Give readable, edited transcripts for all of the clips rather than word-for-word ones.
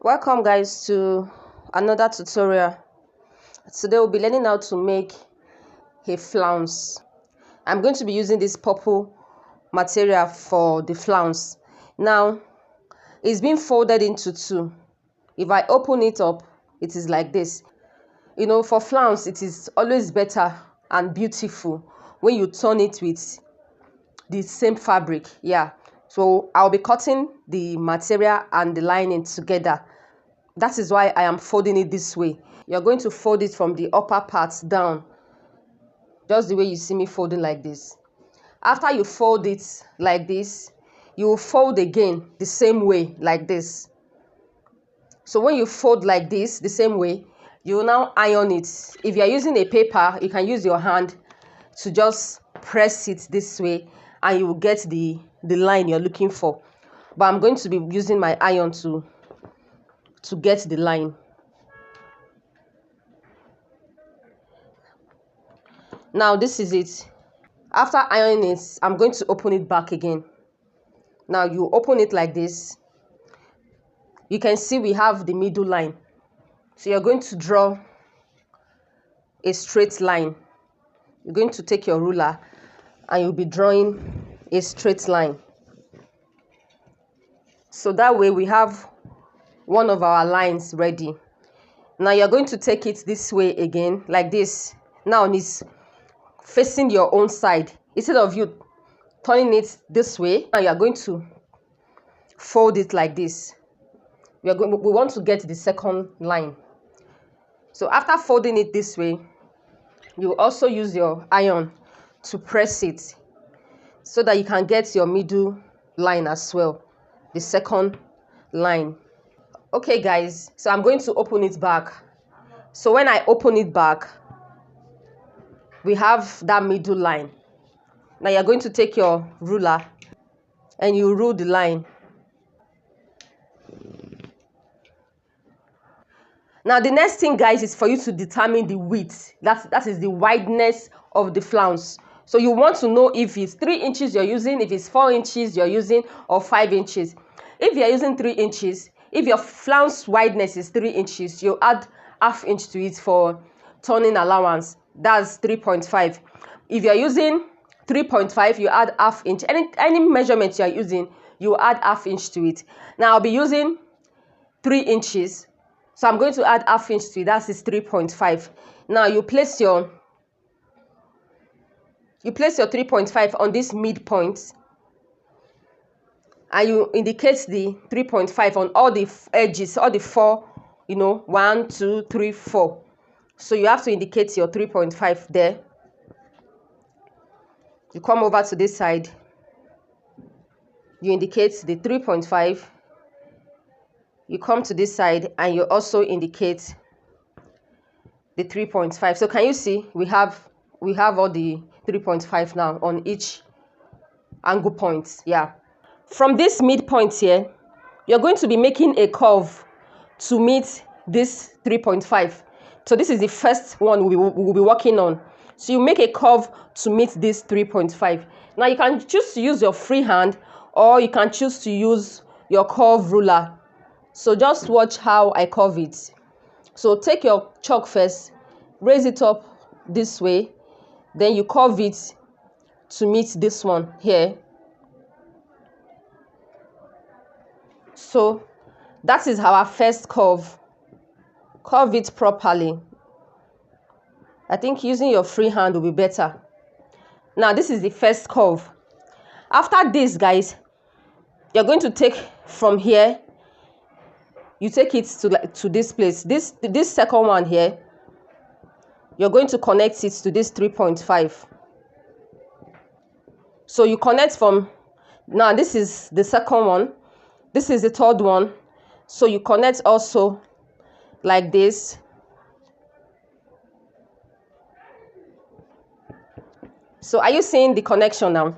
Welcome guys to another tutorial. Today we'll be learning how to make a flounce. I'm going to be using this purple material for the flounce. Now it's been folded into two. If I open it up, it is like this. You know, for flounce it is always better and beautiful when you turn it with the same fabric. So I'll be cutting the material and the lining together. That is why I am folding it this way. You're going to fold it from the upper part down, just the way you see me folding like this. After you fold it like this, you will fold again the same way like this. So when you fold like this the same way, you will now iron it. If you're using a paper, you can use your hand to just press it this way and you will get the line you're looking for. But I'm going to be using my iron to get the line. Now this is it. After ironing it, I'm going to open it back again. Now you open it like this. You can see we have the middle line. So you're going to draw a straight line. You're going to take your ruler and you'll be drawing a straight line. So that way we have one of our lines ready. Now you're going to take it this way again, like this. Now it's facing your own side. Instead of you turning it this way, now you're going to fold it like this. We want to get the second line. So after folding it this way, you also use your iron to press it so that you can get your middle line as well, the second line. Okay guys, so I'm going to open it back. So when I open it back, we have that middle line. Now you're going to take your ruler and you rule the line. Now the next thing guys is for you to determine the width. That is the wideness of the flounce. So you want to know if it's 3 inches you're using, if it's 4 inches you're using, or 5 inches. If you're using 3 inches, if your flounce wideness is 3 inches, you add ½ inch to it for turning allowance. That's 3.5. If you're using 3.5, you add ½ inch. Any measurement you're using, you add ½ inch to it. Now I'll be using 3 inches. So I'm going to add ½ inch to it. That is 3.5. Now you place your 3.5 on this midpoint. And you indicate the 3.5 on all the edges, all the 4, 1, 2, 3, 4. So you have to indicate your 3.5 there. You come over to this side. You indicate the 3.5. You come to this side and you also indicate the 3.5. So can you see we have all the 3.5 now on each angle point. From this midpoint here, you're going to be making a curve to meet this 3.5. So this is the first one we will be working on. So you make a curve to meet this 3.5. Now you can choose to use your free hand or you can choose to use your curve ruler. So just watch how I curve it. So take your chalk first, raise it up this way, then you curve it to meet this one here. So that is our first curve. Curve it properly. I think using your free hand will be better. Now this is the first curve. After this guys, you're going to take from here, you take it to this place. This second one here, you're going to connect it to this 3.5. So you connect from, now this is the second one. This is the third one. So you connect also like this. So are you seeing the connection now?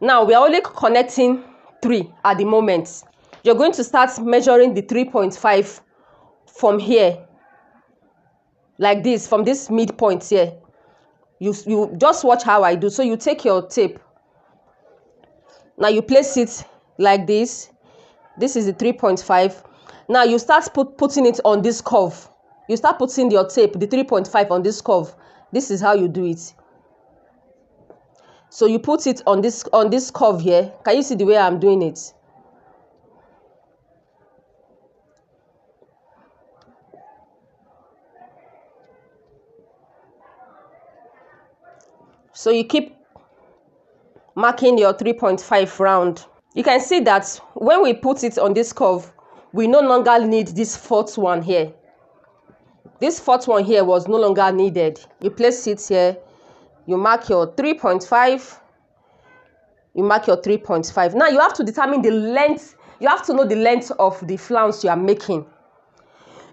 Now we are only connecting 3 at the moment. You're going to start measuring the 3.5 from here. Like this, from this midpoint here. You just watch how I do. So you take your tape. Now you place it like this. This is the 3.5. Now you start putting it on this curve. You start putting your tape, the 3.5, on this curve. This is how you do it. So you put it on this curve here. Can you see the way I'm doing it? So you keep marking your 3.5 round. You can see that when we put it on this curve, we no longer need this fourth one here. This fourth one here was no longer needed. You place it here, you mark your 3.5, you mark your 3.5. Now you have to determine the length. You have to know the length of the flounce you are making.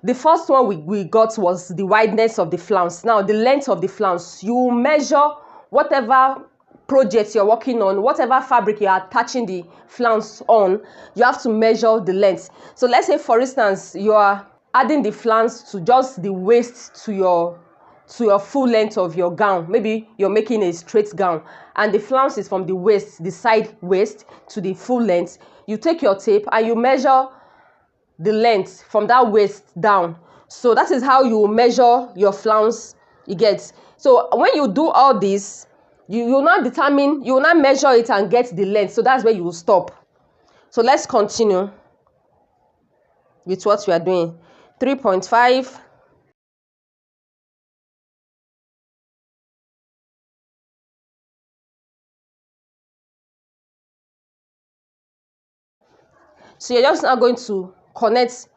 The first one we got was the wideness of the flounce. Now the length of the flounce, you measure whatever project you're working on, whatever fabric you are attaching the flounce on, you have to measure the length. So let's say, for instance, you are adding the flounce to just the waist to your full length of your gown. Maybe you're making a straight gown and the flounce is from the waist, the side waist, to the full length. You take your tape and you measure the length from that waist down. So that is how you measure your flounce. You get. So when you do all this, you will not measure it and get the length. So that's where you will stop. So let's continue with what we are doing. 3.5. So you're just now going to connect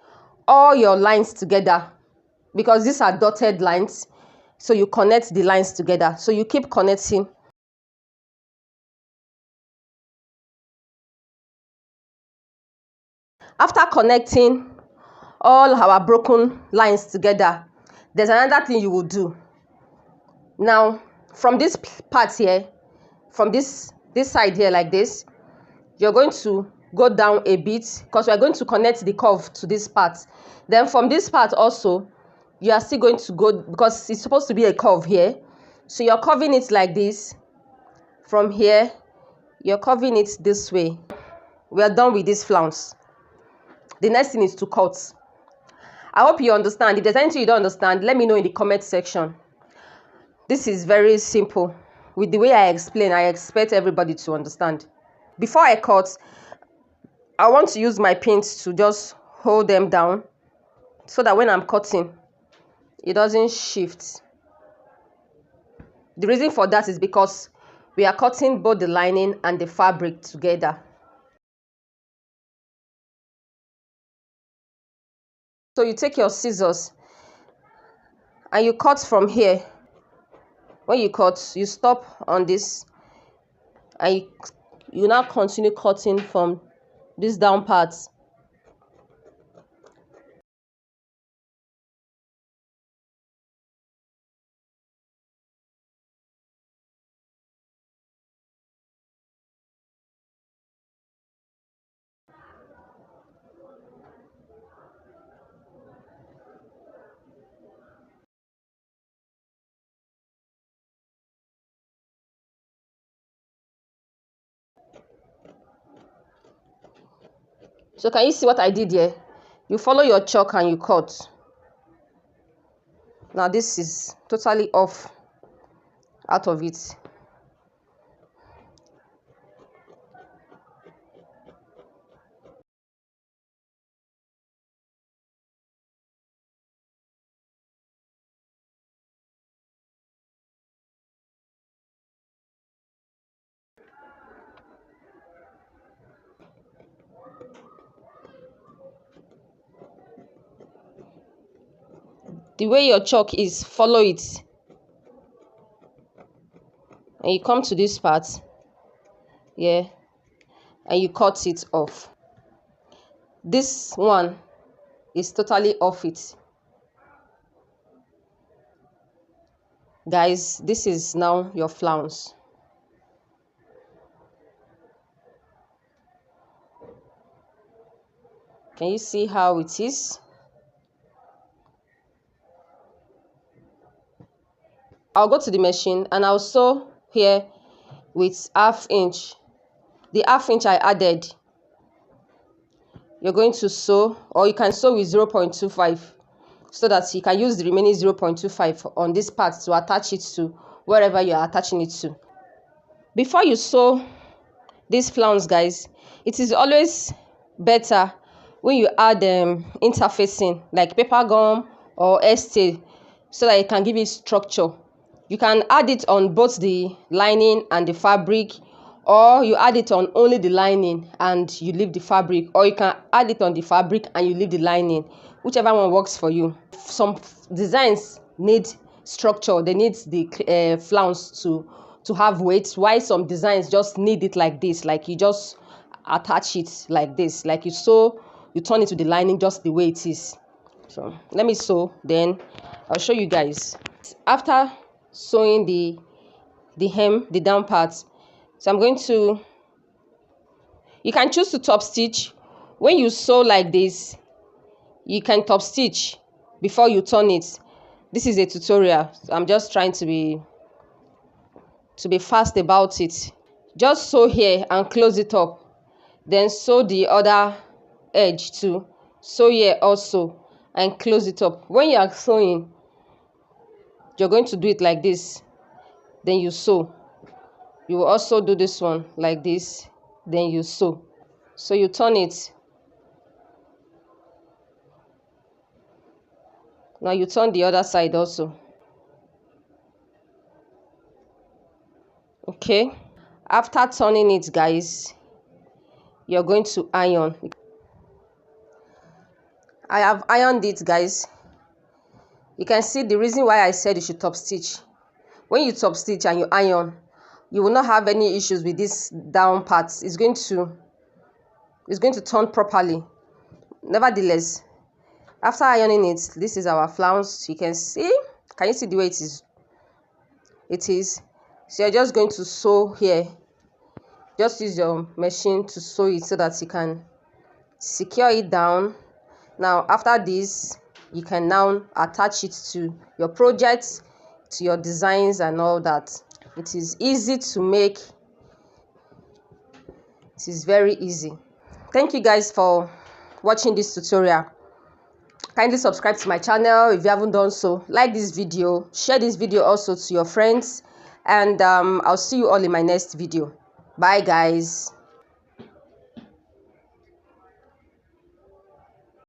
all your lines together, because these are dotted lines. So you connect the lines together. So you keep connecting. After connecting all our broken lines together, there's another thing you will do. Now, from this part here, from this side here like this, you're going to go down a bit, because we're going to connect the curve to this part. Then from this part also, you are still going to go, because it's supposed to be a curve here. So you're curving it like this. From here, you're curving it this way. We are done with this flounce. The next thing is to cut. I hope you understand. If there's anything you don't understand, let me know in the comment section. This is very simple. With the way I explain, I expect everybody to understand. Before I cut, I want to use my pins to just hold them down, so that when I'm cutting, it doesn't shift. The reason for that is because we are cutting both the lining and the fabric together. So you take your scissors and you cut from here. When you cut, you stop on this and you now continue cutting from this down part. So can you see what I did here? You follow your chalk and you cut. Now this is totally off, out of it. The way your chalk is, follow it. And you come to this part, yeah, and you cut it off. This one is totally off it. Guys, this is now your flounce. Can you see how it is? I'll go to the machine and I'll sew here with 1/2 inch. The 1/2 inch I added you're going to sew, or you can sew with 0.25, so that you can use the remaining 0.25 on this part to attach it to wherever you are attaching it to. Before you sew this flounce, guys, it is always better when you add interfacing like paper gum or stay, so that it can give it structure. You can add it on both the lining and the fabric, or you add it on only the lining and you leave the fabric, or you can add it on the fabric and you leave the lining, whichever one works for you. Some designs need structure, they need the flounce to have weight, while some designs just need it like this, like you just attach it like this, like you sew, you turn it to the lining just the way it is. So let me sew, then I'll show you guys. After sewing the hem, the down part, so I'm going to, you can choose to top stitch. When you sew like this, you can top stitch before you turn it. This is a tutorial, so I'm just trying to be fast about it. Just sew here and close it up, then sew the other edge too, sew here also and close it up. When you are sewing, you're going to do it like this, then you sew. You will also do this one like this, then you sew. So you turn it. Now you turn the other side also. Okay, after turning it, guys, you're going to iron. I have ironed it, guys. You can see the reason why I said you should top stitch. When you top stitch and you iron, you will not have any issues with this down part. It's going to turn properly. Nevertheless, after ironing it, this is our flounce. You can see, can you see the way it is? So you're just going to sew here. Just use your machine to sew it so that you can secure it down. Now after this, you can now attach it to your projects, to your designs and all that. It is easy to make. It is very easy. Thank you guys for watching this tutorial. Kindly subscribe to my channel if you haven't done so. Like this video, share this video also to your friends, and I'll see you all in my next video. Bye guys.